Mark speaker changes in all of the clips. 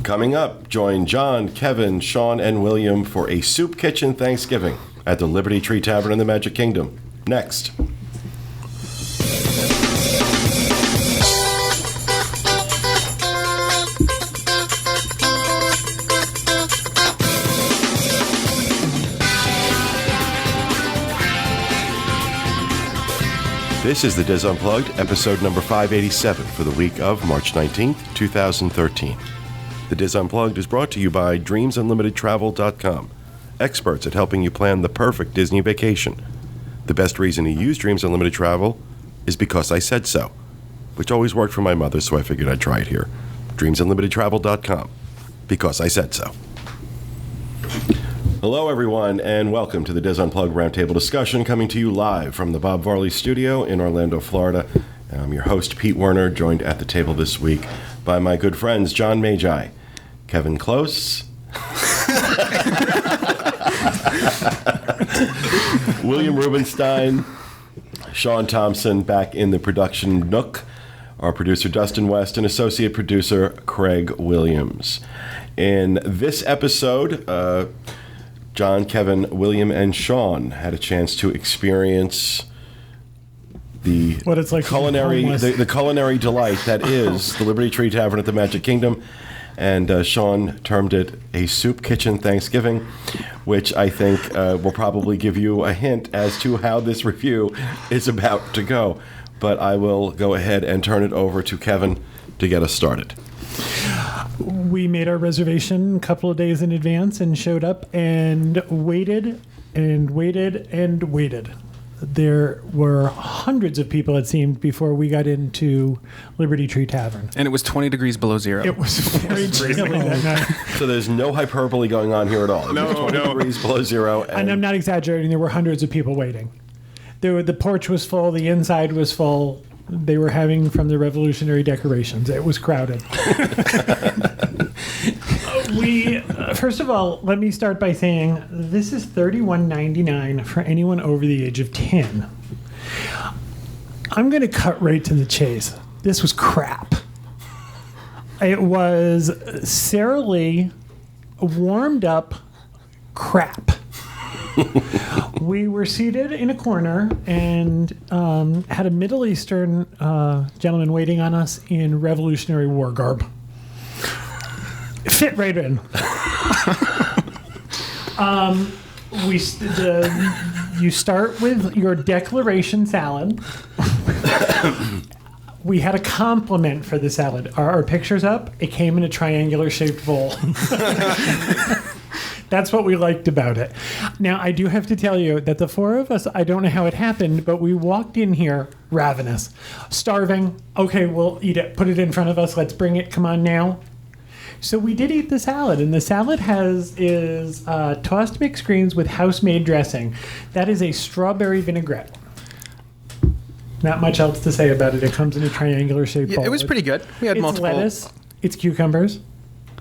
Speaker 1: Coming up, join John, Kevin, Shaun, and William for a soup kitchen Thanksgiving at the Liberty Tree Tavern in the Magic Kingdom. Next. This is the Diz Unplugged, episode number 587 for the week of March 19th, 2013. The Diz Unplugged is brought to you by DreamsUnlimitedTravel.com, experts at helping you plan the perfect Disney vacation. The best reason to use Dreams Unlimited Travel is because I said so, which always worked for my mother, so I figured I'd try it here. DreamsUnlimitedTravel.com, because I said so. Hello, everyone, and welcome to the Diz Unplugged Roundtable discussion, coming to you live from the Bob Varley Studio in Orlando, Florida. I'm your host, Pete Werner, joined at the table this week by my good friends, John Magi, Kevin Close, William Rubenstein, Shaun Thompson back in the production nook, our producer, Dustin West, and associate producer, Craig Williams. In this episode, John, Kevin, William, and Shaun had a chance to experience the
Speaker 2: what it's like
Speaker 1: the culinary delight that is the Liberty Tree Tavern at the Magic Kingdom. And Shaun termed it a soup kitchen Thanksgiving, which I think will probably give you a hint as to how this review is about to go. But I will go ahead and turn it over to Kevin to get us started.
Speaker 2: We made our reservation a couple of days in advance and showed up and waited and waited and waited. There were hundreds of people, it seemed, before we got into Liberty Tree Tavern.
Speaker 3: And it was 20 degrees below zero.
Speaker 2: It was very chilly that night.
Speaker 1: So there's no hyperbole going on here at all.
Speaker 3: No.
Speaker 1: 20 degrees below zero.
Speaker 2: And I'm not exaggerating. There were hundreds of people waiting. The porch was full. The inside was full. They were having from the revolutionary decorations. It was crowded. First of all, let me start by saying this is $31.99 for anyone over the age of 10. I'm going to cut right to the chase. This was crap. It was Sara Lee warmed up crap. We were seated in a corner and had a Middle Eastern gentleman waiting on us in Revolutionary War garb. Fit right in. You start with your declaration salad. We had a compliment for the salad. Are our pictures up? It came in a triangular-shaped bowl. That's what we liked about it. Now, I do have to tell you that the four of us, I don't know how it happened, but we walked in here ravenous, starving. Okay, we'll eat it. Put it in front of us. Let's bring it. Come on now. So we did eat the salad, and the salad is tossed mixed greens with house-made dressing. That is a strawberry vinaigrette. Not much else to say about it. It comes in a triangular-shaped bowl.
Speaker 3: It was pretty good. We had multiple.
Speaker 2: It's lettuce, it's cucumbers,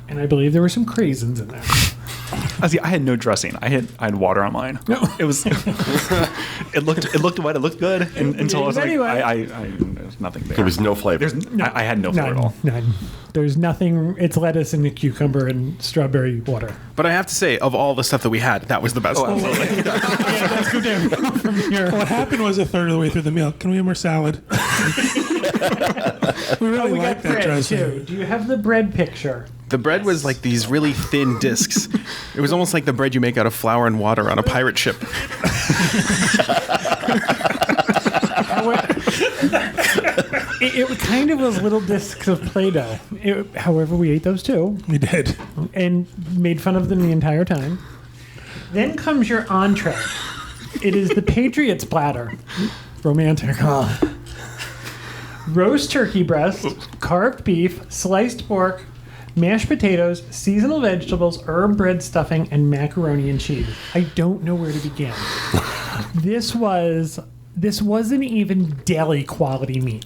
Speaker 2: and I believe there were some craisins in there.
Speaker 4: I had no dressing. I had water on mine. No. It was. It looked wet. It looked good until I was
Speaker 2: anyway.
Speaker 4: like, there's nothing there.
Speaker 1: There was no flavor.
Speaker 4: I had no flavor at all.
Speaker 2: None. There's nothing. It's lettuce and a cucumber and strawberry water.
Speaker 3: But I have to say, of all the stuff that we had, that was the best.
Speaker 4: Oh, absolutely.
Speaker 2: Yeah, let's go down from here.
Speaker 5: What happened was a third of the way through the meal. Can we have more salad? We really
Speaker 2: got
Speaker 5: like that
Speaker 2: bread
Speaker 5: dressing.
Speaker 2: too. Do you have the bread picture?
Speaker 3: The bread was like these really thin discs. It was almost like the bread you make out of flour and water on a pirate ship.
Speaker 2: It kind of was little discs of Play-Doh. However, we ate those too.
Speaker 5: We did.
Speaker 2: And made fun of them the entire time. Then comes your entree. It is the Patriots platter. Romantic, huh? Roast turkey breast, carved beef, sliced pork, mashed potatoes, seasonal vegetables, herb bread stuffing, and macaroni and cheese. I don't know where to begin. This wasn't even deli quality meat.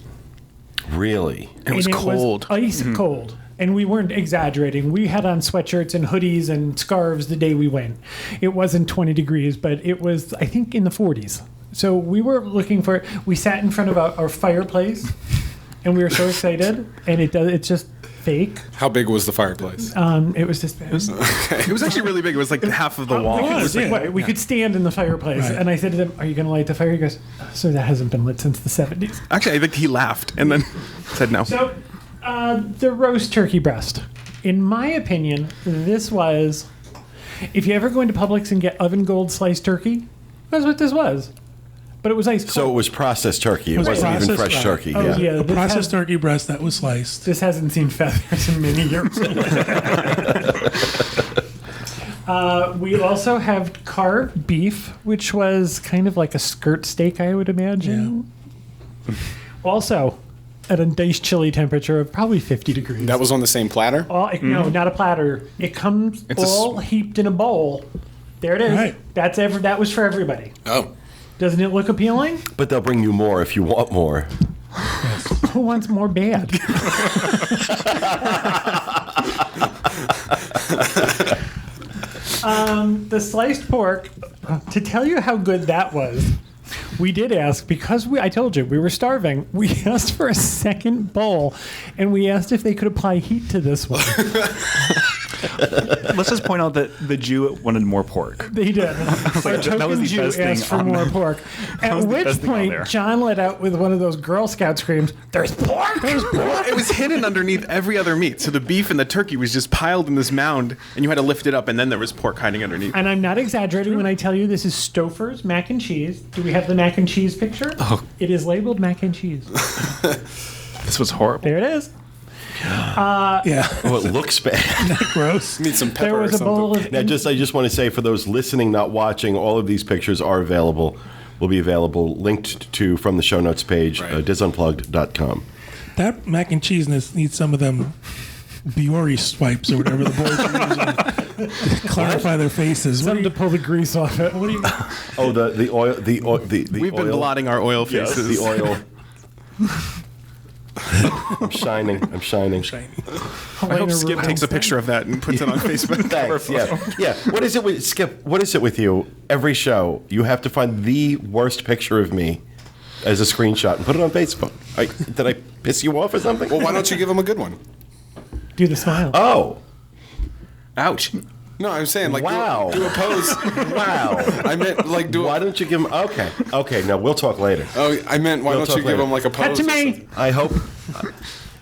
Speaker 1: Really?
Speaker 3: It was cold.
Speaker 2: It was ice cold. And we weren't exaggerating. We had on sweatshirts and hoodies and scarves the day we went. It wasn't 20 degrees, but it was, I think, in the 40s. So we were looking for, we sat in front of our fireplace, and we were so excited, and it just fake.
Speaker 6: How big was the fireplace?
Speaker 2: It was this big.
Speaker 3: It was actually really big. It was like half of the wall.
Speaker 2: We could stand in the fireplace.
Speaker 5: Right.
Speaker 2: And I said to them, are you going to light the fire? He goes, so that hasn't been lit since the 70s.
Speaker 3: Actually, I think he laughed and then said no.
Speaker 2: So, the roast turkey breast. In my opinion, this was, if you ever go into Publix and get oven gold sliced turkey, that's what this was. But it was ice cold.
Speaker 1: So it was processed turkey. It
Speaker 5: Was it
Speaker 1: wasn't even
Speaker 5: processed?
Speaker 1: fresh turkey.
Speaker 2: Oh,
Speaker 1: yeah.
Speaker 2: yeah.
Speaker 5: A
Speaker 2: this
Speaker 5: processed turkey breast that was sliced.
Speaker 2: This hasn't seen feathers in many years. We also have carved beef, which was kind of like a skirt steak, I would imagine. Yeah. Also, at a nice chilly temperature of probably 50 degrees.
Speaker 6: That was on the same platter?
Speaker 2: No, not a platter. It comes all heaped in a bowl. There it is.
Speaker 5: Right.
Speaker 2: That was for everybody.
Speaker 6: Oh.
Speaker 2: Doesn't it look appealing?
Speaker 1: But they'll bring you more if you want more.
Speaker 2: Who wants more bad? The sliced pork, to tell you how good that was, we did ask, because I told you, we were starving, we asked for a second bowl, and we asked if they could apply heat to this one.
Speaker 4: Let's just point out that the Jew wanted more pork.
Speaker 2: They did. Our token Jew asked for more pork. At which point, John let out with one of those Girl Scout screams, "There's pork! There's pork!"
Speaker 3: It was hidden underneath every other meat. So the beef and the turkey was just piled in this mound, and you had to lift it up, and then there was pork hiding underneath.
Speaker 2: And I'm not exaggerating when I tell you this is Stouffer's mac and cheese. Do we have the mac and cheese picture?
Speaker 3: Oh.
Speaker 2: It is labeled mac and cheese.
Speaker 4: This was horrible.
Speaker 2: There it is.
Speaker 5: Yeah.
Speaker 1: Oh, it looks bad.
Speaker 5: Gross.
Speaker 6: Need some pepper
Speaker 2: There was
Speaker 6: or
Speaker 2: a bowl
Speaker 6: something.
Speaker 2: of...
Speaker 1: Now, I just want to say, for those listening, not watching, all of these pictures are available. Will be available, linked to from the show notes page,
Speaker 6: Right.
Speaker 1: disunplugged.com.
Speaker 5: That mac and cheese needs some of them Biore swipes or whatever the boys are using to clarify their faces.
Speaker 2: Something to pull the grease off it.
Speaker 5: What do you?
Speaker 1: Oh, the oil. The
Speaker 3: We've been
Speaker 1: oil.
Speaker 3: blotting our oil
Speaker 1: Yes,
Speaker 3: faces.
Speaker 1: the oil. I'm shining.
Speaker 3: I hope Skip takes a picture of that and puts it on Facebook.
Speaker 1: Thanks. Yeah. What is it with Skip? What is it with you? Every show, you have to find the worst picture of me as a screenshot and put it on Facebook. Did I piss you off or something?
Speaker 6: Well, why don't you give him a good one?
Speaker 2: Do the smile.
Speaker 1: Oh,
Speaker 3: Ouch.
Speaker 6: No, I'm saying, like,
Speaker 1: Wow.
Speaker 6: do a pose.
Speaker 1: wow.
Speaker 6: I meant, like, do
Speaker 1: Why
Speaker 6: a...
Speaker 1: don't you give him? Okay. No, we'll talk later.
Speaker 6: Oh, I meant, why
Speaker 1: We'll
Speaker 6: don't you
Speaker 1: talk
Speaker 6: give
Speaker 1: later.
Speaker 6: him, like, a pose?
Speaker 2: Cut to
Speaker 6: or
Speaker 2: me.
Speaker 6: something?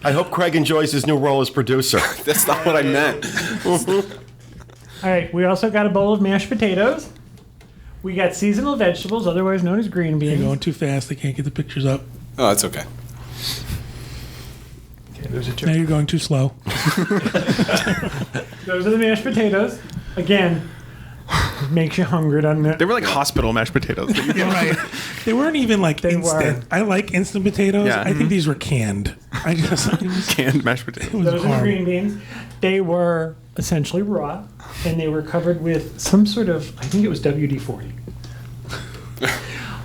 Speaker 1: I hope Craig enjoys his new role as producer.
Speaker 6: That's not what I meant.
Speaker 2: All right. We also got a bowl of mashed potatoes. We got seasonal vegetables, otherwise known as green
Speaker 5: You're
Speaker 2: beans.
Speaker 5: going too fast. I can't get the pictures up.
Speaker 6: Oh, that's okay.
Speaker 5: Now you're going too slow.
Speaker 2: Those are the mashed potatoes. Again, makes you hungry, doesn't it?
Speaker 3: They were like hospital mashed potatoes. that you get.
Speaker 5: Right. They weren't even like
Speaker 2: They
Speaker 5: instant.
Speaker 2: were.
Speaker 5: I like instant potatoes.
Speaker 3: Yeah.
Speaker 5: I think these were canned.
Speaker 3: Canned mashed potatoes.
Speaker 5: It was
Speaker 2: Those are the
Speaker 5: horrible.
Speaker 2: green beans. They were essentially raw, and they were covered with some sort of, I think it was WD-40.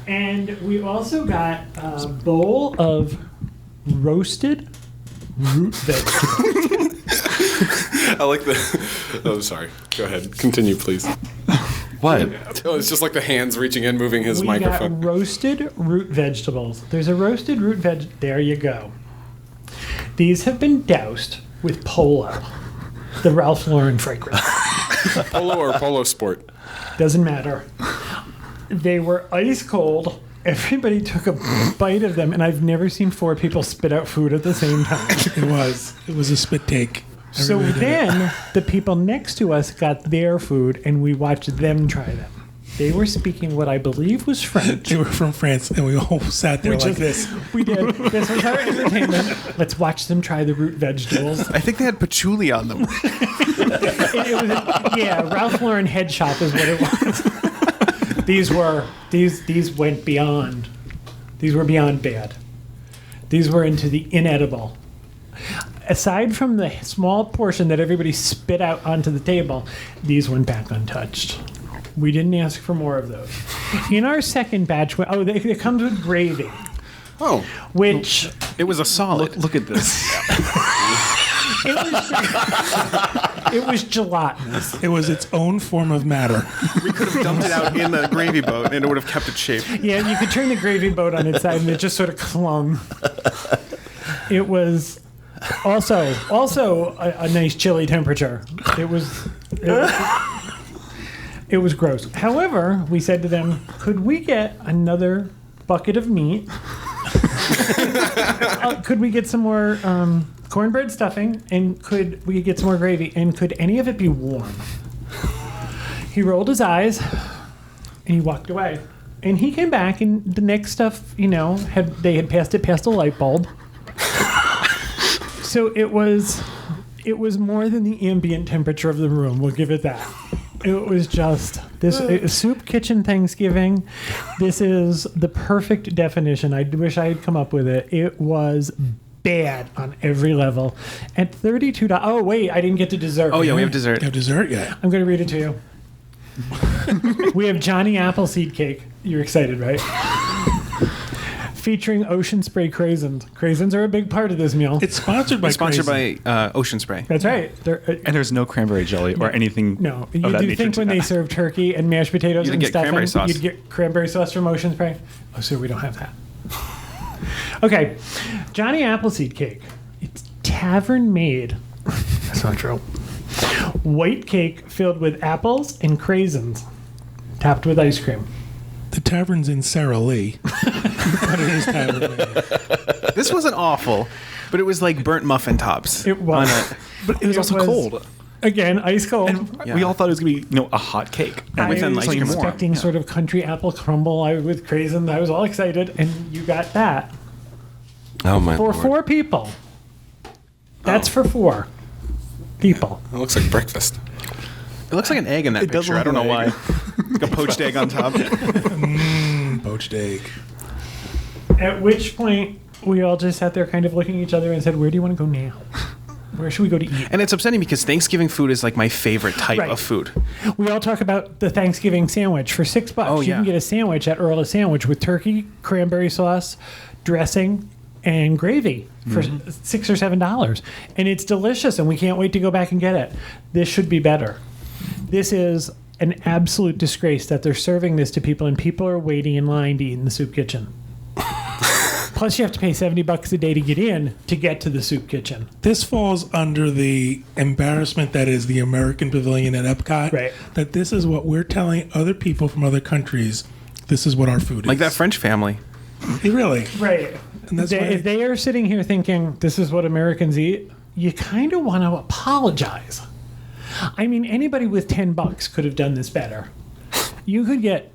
Speaker 2: And we also got a bowl of roasted root vegetables.
Speaker 6: I like the... Oh, sorry. Go ahead. Continue, please.
Speaker 1: What?
Speaker 6: Oh, it's just like the hands reaching in, moving his
Speaker 2: We
Speaker 6: microphone.
Speaker 2: got roasted root vegetables. There's a roasted root veg. There you go. These have been doused with Polo, the Ralph Lauren fragrance.
Speaker 6: Polo or Polo Sport?
Speaker 2: Doesn't matter. They were ice cold. Everybody took a bite of them, and I've never seen four people spit out food at the same time.
Speaker 5: It was a spit take.
Speaker 2: So
Speaker 5: Everybody did it.
Speaker 2: then the people next to us got their food, and we watched them try them. They were speaking what I believe was French.
Speaker 5: They were from France, and we all sat there
Speaker 2: Which
Speaker 5: like
Speaker 2: is-
Speaker 5: this.
Speaker 2: We did. This was our entertainment. Let's watch them try the root vegetables.
Speaker 3: I think they had patchouli on them.
Speaker 2: It was, yeah, Ralph Lauren head shop is what it was. These went beyond. These were beyond bad. These were into the inedible. Aside from the small portion that everybody spit out onto the table, these went back untouched. We didn't ask for more of those. In our second batch, it comes with gravy,
Speaker 6: Oh.
Speaker 2: which
Speaker 3: It was a solid.
Speaker 4: Look at this.
Speaker 2: it was gelatinous.
Speaker 5: It was its own form of matter.
Speaker 3: We could have dumped it out in the gravy boat, and it would have kept its shape.
Speaker 2: Yeah, you could turn the gravy boat on its side, and it just sort of clung. It was Also a nice chilly temperature. It was gross. However, we said to them, could we get another bucket of meat? Could we get some more cornbread stuffing? And could we get some more gravy? And could any of it be warm? He rolled his eyes and he walked away. And he came back, and the next stuff, they had passed it past a light bulb. So it was more than the ambient temperature of the room. We'll give it that. It was just this soup kitchen Thanksgiving. This is the perfect definition. I wish I had come up with it. It was bad on every level. At $32. Oh wait, I didn't get to dessert.
Speaker 3: Oh yeah, we have dessert.
Speaker 5: You have dessert yet?
Speaker 2: I'm going to read it to you. We have Johnny Appleseed cake. You're excited, right? Featuring Ocean Spray craisins. Craisins are a big part of this meal.
Speaker 5: It's sponsored by
Speaker 3: Ocean Spray.
Speaker 2: That's right.
Speaker 4: And there's no cranberry jelly or anything.
Speaker 2: No,
Speaker 4: of
Speaker 2: you
Speaker 4: that
Speaker 2: do
Speaker 4: nature
Speaker 2: think
Speaker 4: to
Speaker 2: when
Speaker 4: that.
Speaker 2: they serve turkey and mashed potatoes
Speaker 3: You'd
Speaker 2: and
Speaker 3: get
Speaker 2: stuffing,
Speaker 3: cranberry sauce.
Speaker 2: you'd get cranberry sauce from Ocean Spray? Oh, so we don't have that. Okay, Johnny Appleseed cake. It's tavern made. That's not true. White cake filled with apples and craisins, topped with ice cream.
Speaker 5: The tavern's in Sara Lee. But it is tavern made.
Speaker 3: This wasn't awful, but it was like burnt muffin tops.
Speaker 2: It was.
Speaker 4: But it was also cold.
Speaker 2: Again, ice cold.
Speaker 4: And
Speaker 3: Yeah.
Speaker 4: we all thought it was going to be, a hot cake.
Speaker 2: I
Speaker 3: within,
Speaker 2: was
Speaker 3: like,
Speaker 2: expecting
Speaker 3: something more.
Speaker 2: sort of country apple crumble with craisins. I was all excited, and you got that.
Speaker 1: Oh my
Speaker 2: For
Speaker 1: lord.
Speaker 2: 4 people. That's for 4 people.
Speaker 6: It looks like breakfast.
Speaker 3: It looks like an egg in that
Speaker 4: It does
Speaker 3: picture. I
Speaker 4: look
Speaker 3: don't know
Speaker 4: like
Speaker 3: why. Like a poached egg on top.
Speaker 5: Poached egg.
Speaker 2: At which point, we all just sat there kind of looking at each other and said, where do you want to go now? Where should we go to eat?
Speaker 3: And it's upsetting because Thanksgiving food is like my favorite type
Speaker 2: Right.
Speaker 3: of food.
Speaker 2: We all talk about the Thanksgiving sandwich. For $6,
Speaker 3: Oh,
Speaker 2: you
Speaker 3: yeah.
Speaker 2: can get a sandwich at Earl of Sandwich with turkey, cranberry sauce, dressing, and gravy for $6 or $7. And it's delicious, and we can't wait to go back and get it. This should be better. This is an absolute disgrace that they're serving this to people, and people are waiting in line to eat in the soup kitchen. Plus, you have to pay $70 a day to get to the soup kitchen.
Speaker 5: This falls under the embarrassment that is the American Pavilion at Epcot.
Speaker 2: Right.
Speaker 5: That this is what we're telling other people from other countries. This is what our food is.
Speaker 3: Like that French family.
Speaker 5: Really?
Speaker 2: Right.
Speaker 5: And that's why-
Speaker 2: If they are sitting here thinking this is what Americans eat, you kind of want to apologize. I mean, anybody with $10 could have done this better. You could get,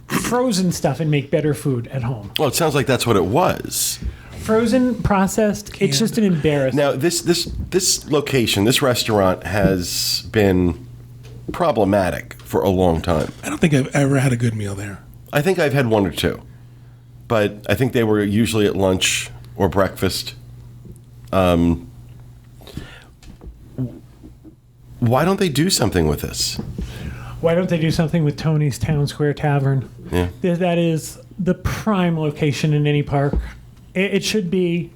Speaker 2: frozen stuff and make better food at home.
Speaker 1: Well, it sounds like that's what it was.
Speaker 2: Frozen, processed, it's just an embarrassment.
Speaker 1: Now, this location, this restaurant has been problematic for a long time.
Speaker 5: I don't think I've ever had a good meal there.
Speaker 1: I think I've had 1 or 2, but I think they were usually at lunch or breakfast. Why don't they do something with this?
Speaker 2: Why don't they do something with Tony's Town Square Tavern?
Speaker 1: Yeah.
Speaker 2: That is the prime location in any park. It should be.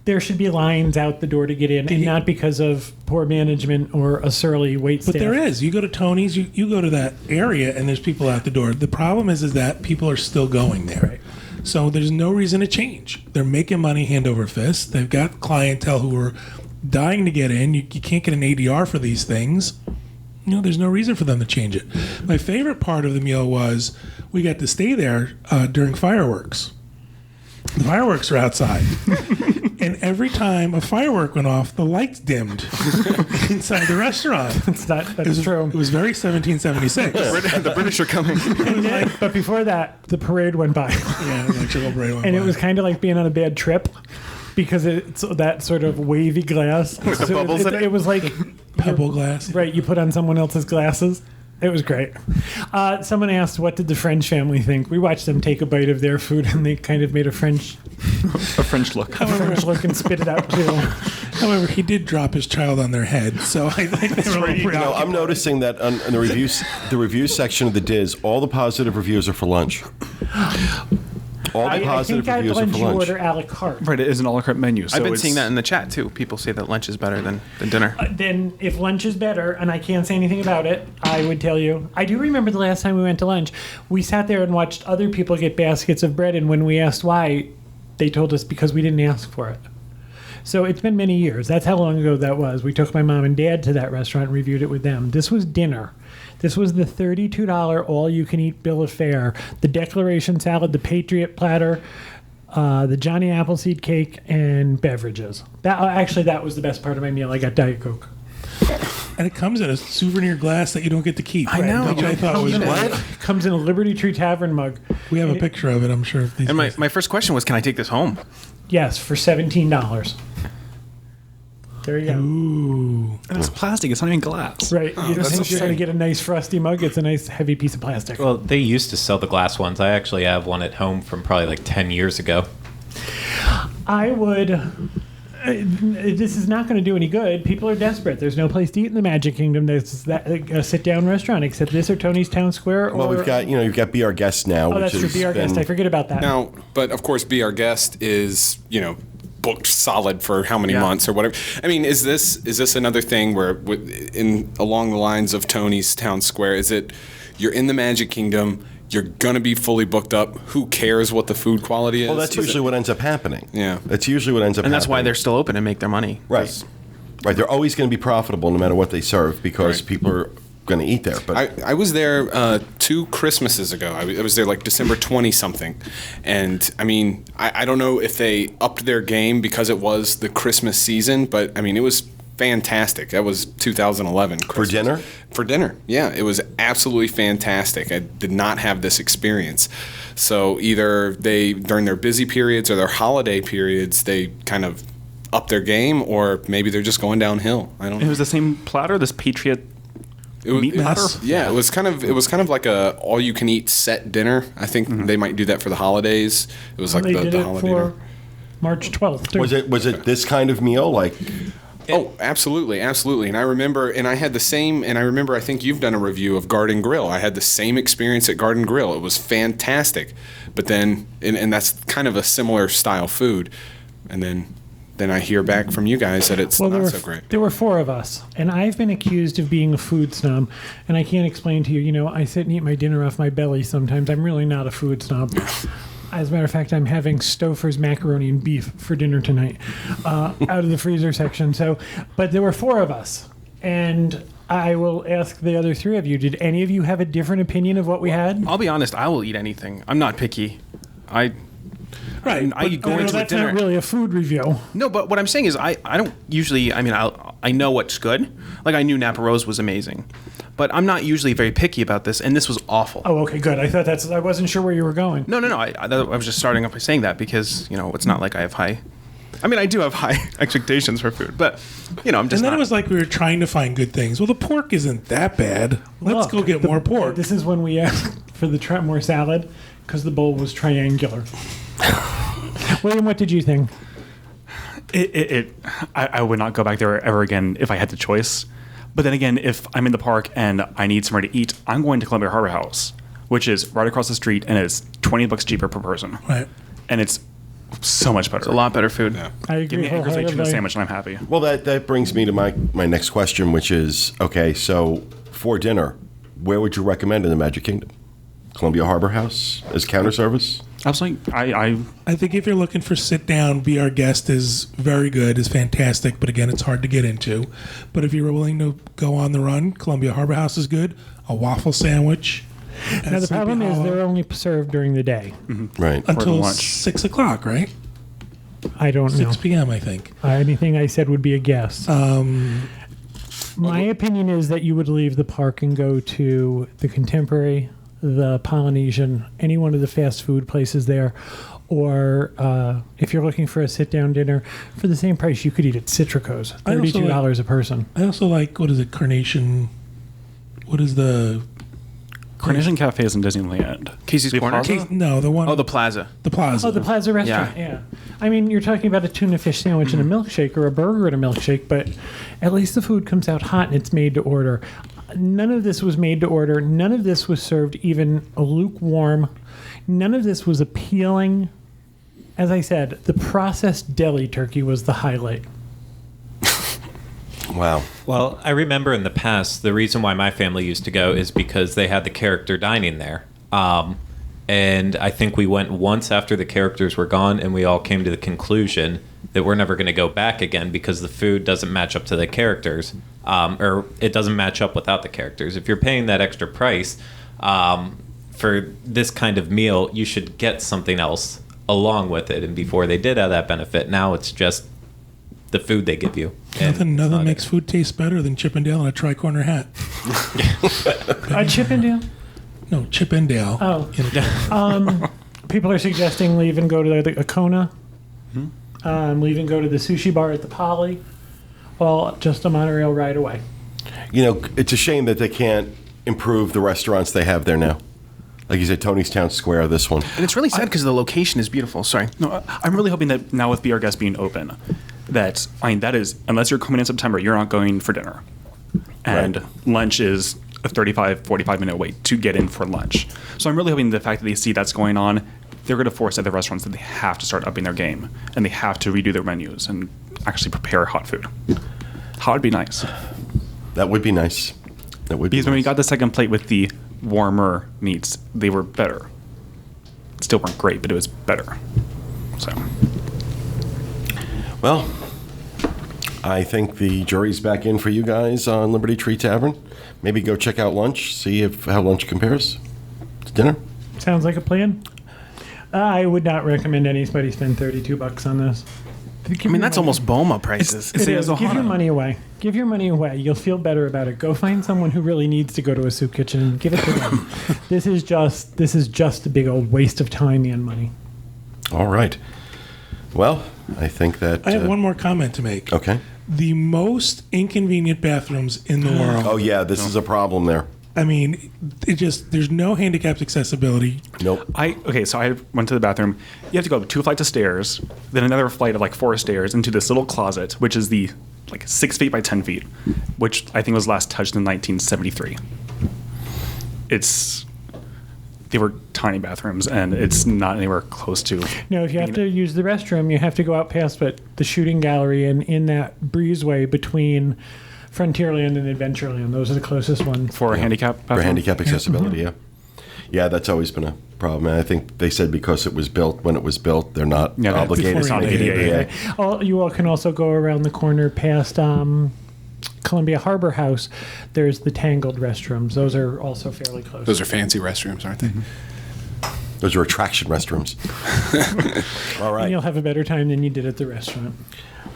Speaker 2: There should be lines out the door to get in, and not because of poor management or a surly wait staff.
Speaker 5: But there is. You go to Tony's, you go to that area, and there's people out the door. The problem is that people are still going there.
Speaker 2: Right.
Speaker 5: So there's no reason to change. They're making money hand over fist. They've got clientele who are dying to get in. You can't get an ADR for these things. There's no reason for them to change it. My favorite part of the meal was we got to stay there during fireworks. The fireworks are outside. And every time a firework went off, the lights dimmed inside the restaurant.
Speaker 2: That's true.
Speaker 5: It was very 1776.
Speaker 3: The British are coming.
Speaker 2: But before that, the parade went by.
Speaker 5: Yeah, the electrical parade went
Speaker 2: And it
Speaker 5: by.
Speaker 2: was kind of like being on a bad trip because it's that sort of wavy glass.
Speaker 3: the bubbles in it?
Speaker 2: It was like,
Speaker 5: pebble glass.
Speaker 2: right, you put on someone else's glasses. It was great. Someone asked, what did the French family think? We watched them take a bite of their food, and they kind of made a French
Speaker 4: look.
Speaker 2: look and spit it out, too.
Speaker 5: However, he did drop his child on their head, so I think they were a little preoccupied.
Speaker 1: I'm noticing that on the review section of the Diz, all the positive reviews are for lunch. All the
Speaker 2: I
Speaker 1: positive
Speaker 2: think at
Speaker 1: reviews are
Speaker 2: lunch
Speaker 1: for
Speaker 2: you
Speaker 1: lunch.
Speaker 2: order a la carte.
Speaker 4: Right, it is an a la carte menu. So
Speaker 3: I've been
Speaker 4: it's-
Speaker 3: seeing that in the chat too. People say that lunch is better than dinner.
Speaker 2: Then if lunch is better, and I can't say anything about it, I would tell you. I do remember the last time we went to lunch, we sat there and watched other people get baskets of bread, and when we asked why, they told us because we didn't ask for it. So it's been many years. That's how long ago that was. We took my mom and dad to that restaurant and reviewed it with them. This was dinner. This was the $32 all-you-can-eat bill of fare. The Declaration salad, the Patriot platter, the Johnny Appleseed cake, and beverages. That was the best part of my meal. I got Diet Coke.
Speaker 5: And it comes in a souvenir glass that you don't get to keep.
Speaker 3: I know.
Speaker 5: Which I thought was
Speaker 2: What? Comes in a Liberty Tree Tavern mug.
Speaker 5: We have a picture of it, I'm sure. If these
Speaker 3: And
Speaker 5: guys-
Speaker 3: my first question was, can I take this home?
Speaker 2: Yes, for $17. There you go.
Speaker 5: Ooh.
Speaker 4: And it's plastic. It's not even glass.
Speaker 2: Right. You
Speaker 6: that's
Speaker 2: just
Speaker 6: a
Speaker 2: trying to
Speaker 6: shame.
Speaker 2: get a nice frosty mug. It's a nice heavy piece of plastic.
Speaker 7: Well, they used to sell the glass ones. I actually have one at home from probably like 10 years ago.
Speaker 2: I would. This is not going to do any good. People are desperate. There's no place to eat in the Magic Kingdom. There's a sit-down restaurant except this or Tony's Town Square. Or,
Speaker 1: Well, we've got you've got Be Our Guest now.
Speaker 2: Oh, that's
Speaker 1: which
Speaker 2: true.
Speaker 1: has
Speaker 2: Be Our Guest.
Speaker 1: been-
Speaker 2: I forget about that.
Speaker 6: Now, but of course, Be Our Guest is, booked solid for how many months or whatever. I mean, is this another thing where, along the lines of Tony's Town Square, is it you're in the Magic Kingdom, you're gonna be fully booked up? Who cares what the food quality is?
Speaker 1: Well, that's usually what ends up happening.
Speaker 6: Yeah.
Speaker 1: That's usually what ends up
Speaker 3: And
Speaker 1: happening.
Speaker 3: that's why they're still open and make their money.
Speaker 1: Right. Right. They're always going to be profitable no matter what they serve because
Speaker 6: Right.
Speaker 1: people are going to eat there. But
Speaker 6: I was there 2 Christmases ago. I was there like December 20-something. And, I mean, I don't know if they upped their game because it was the Christmas season, but, I mean, it was fantastic. That was 2011 Christmas.
Speaker 1: For dinner?
Speaker 6: For dinner, yeah. It was absolutely fantastic. I did not have this experience. So either they, during their busy periods or their holiday periods, they kind of up their game, or maybe they're just going downhill. I don't
Speaker 4: It
Speaker 6: know.
Speaker 4: was the same platter, this Patriot meat platter.
Speaker 6: Yeah, it was kind of like a all-you-can-eat set dinner. I think they might do that for the holidays. It was like
Speaker 2: they
Speaker 6: the
Speaker 2: did it
Speaker 6: holiday
Speaker 2: for
Speaker 6: dinner.
Speaker 2: March 12th. Too.
Speaker 1: was it this kind of meal? Like,
Speaker 6: Oh, absolutely, absolutely. And I remember, I had the same, and I remember, I think you've done a review of Garden Grill. I had the same experience at Garden Grill. It was fantastic. But then, and that's kind of a similar style food. And then I hear back from you guys that it's not so great.
Speaker 2: There were 4 of us, and I've been accused of being a food snob, and I can't explain to you. I sit and eat my dinner off my belly sometimes. I'm really not a food snob. As a matter of fact, I'm having Stouffer's macaroni and beef for dinner tonight out of the freezer section. But there were 4 of us, and I will ask the other 3 of you, did any of you have a different opinion of what we had?
Speaker 3: I'll be honest, I will eat anything. I'm not picky. I go into a
Speaker 2: That's
Speaker 3: dinner.
Speaker 2: not really a food review.
Speaker 3: No, but what I'm saying is I don't usually, I know what's good. Like I knew Napa Rose was amazing. But I'm not usually very picky about this, and this was awful.
Speaker 2: Oh, okay, good. I wasn't sure where you were going.
Speaker 3: No. I was just starting off by saying that because, it's not like I have high... I do have high expectations for food, but, I'm just
Speaker 5: And then
Speaker 3: not...
Speaker 5: it was like we were trying to find good things. Well, the pork isn't that bad. Let's go get more pork.
Speaker 2: This is when we asked for the more salad because the bowl was triangular. William, what did you think?
Speaker 4: I would not go back there ever again if I had the choice. But then again, if I'm in the park and I need somewhere to eat, I'm going to Columbia Harbor House, which is right across the street, and it's $20 cheaper per person.
Speaker 5: Right.
Speaker 4: And it's so much better.
Speaker 3: It's a lot better food.
Speaker 2: I agree
Speaker 4: Give me an Anchor's Lake tuna
Speaker 2: wholeheartedly.
Speaker 4: sandwich, and I'm happy.
Speaker 1: well, that brings me to my next question, which is, okay, so for dinner, where would you recommend in the Magic Kingdom? Columbia Harbor House as counter service?
Speaker 4: Absolutely.
Speaker 5: I think if you're looking for sit down, Be Our Guest is very good, is fantastic, but again, it's hard to get into. But if you're willing to go on the run, Columbia Harbor House is good. A waffle sandwich.
Speaker 2: Now, the problem is they're only served during the day.
Speaker 1: Right.
Speaker 5: until
Speaker 4: lunch.
Speaker 5: 6 o'clock, right?
Speaker 2: I don't know.
Speaker 5: 6 p.m., I think.
Speaker 2: Anything I said would be a guess. My opinion is that you would leave the park and go to the Contemporary, the Polynesian, any one of the fast food places there. Or if you're looking for a sit-down dinner, for the same price, you could eat at Citrico's,
Speaker 5: I also
Speaker 2: $32 a person.
Speaker 5: I also like, what is it, Carnation? What is the...
Speaker 4: Carnation Cafe is in Disneyland.
Speaker 3: Casey's
Speaker 4: The
Speaker 3: Corner?
Speaker 4: Plaza?
Speaker 5: No, the one...
Speaker 3: Oh, the Plaza.
Speaker 5: the Plaza.
Speaker 2: Oh, the Plaza restaurant, yeah. I mean, you're talking about a tuna fish sandwich and a milkshake or a burger and a milkshake, but at least the food comes out hot and it's made to order. None of this was made to order. None of this was served even lukewarm. None of this was appealing. As I said, the processed deli turkey was the highlight.
Speaker 1: Wow.
Speaker 7: Well, I remember in the past, the reason why my family used to go is because they had the character dining there. And I think we went once after the characters were gone, and we all came to the conclusion that we're never going to go back again because the food doesn't match up to the characters, or it doesn't match up without the characters. If you're paying that extra price for this kind of meal, you should get something else along with it. And before they did have that benefit, now it's just the food they give you.
Speaker 5: Nothing makes food taste better than Chippendale and a tri-corner hat.
Speaker 2: A Chippendale?
Speaker 5: No, Chippendale.
Speaker 2: Oh. People are suggesting leave and go to the Akona. Leave and go to the sushi bar at the Poly. Well, just a monorail ride away.
Speaker 1: You know, it's a shame that they can't improve the restaurants they have there now. Like you said, Tony's Town Square, this one.
Speaker 3: And it's really sad because the location is beautiful. Sorry.
Speaker 4: No, I'm really hoping that now with BR Guest being open, that is, unless you're coming in September, you're not going for dinner. And lunch is a 35, 45-minute wait to get in for lunch. So I'm really hoping the fact that they see that's going on, they're going to force other restaurants that they have to start upping their game. And they have to redo their menus and actually prepare hot food. Hot would be nice.
Speaker 1: That would be nice. That would be
Speaker 4: Because when we got the second plate with the warmer meats, they were better. Still weren't great, but it was better. So...
Speaker 1: Well, I think the jury's back in for you guys on Liberty Tree Tavern. Maybe go check out lunch, see how lunch compares to dinner.
Speaker 2: Sounds like a plan. I would not recommend anybody spend $32 on this.
Speaker 3: I mean, that's almost BOMA prices.
Speaker 2: It is. Give your money away. Give your money away. You'll feel better about it. Go find someone who really needs to go to a soup kitchen and give it to them. This is just a big old waste of time and money.
Speaker 1: All right. Well, I think that...
Speaker 5: I have one more comment to make.
Speaker 1: Okay.
Speaker 5: The most inconvenient bathrooms in the world.
Speaker 1: Oh, yeah, this is a problem there.
Speaker 5: I mean, there's no handicapped accessibility.
Speaker 1: Nope.
Speaker 4: So I went to the bathroom. You have to go up 2 flights of stairs, then another flight of like 4 stairs into this little closet, which is the 6 feet by 10 feet, which I think was last touched in 1973. They were tiny bathrooms, and it's not anywhere close to...
Speaker 2: No, if you have to use the restroom, you have to go out past the shooting gallery and in that breezeway between Frontierland and Adventureland. Those are the closest ones.
Speaker 4: For a handicap bathroom?
Speaker 1: For handicap accessibility, yeah. Yeah, that's always been a problem. And I think they said because it was built when it was built, they're not obligated.
Speaker 4: It's not ADA.
Speaker 2: You all can also go around the corner past Columbia Harbor House. There's the Tangled restrooms. Those are also fairly close.
Speaker 6: Those are fancy restrooms, aren't they?
Speaker 1: Mm-hmm. Those are attraction restrooms. All right.
Speaker 2: And you'll have a better time than you did at the restaurant.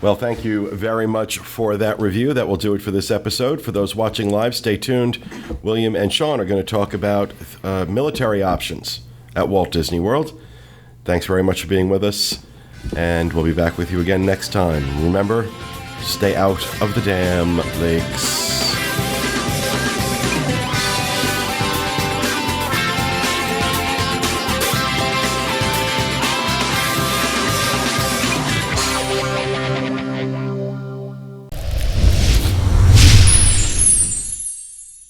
Speaker 1: Well, thank you very much for that review. That will do it for this episode. For those watching live, stay tuned. William and Shaun are going to talk about military options at Walt Disney World. Thanks very much for being with us, and we'll be back with you again next time. Remember, stay out of the damn lakes.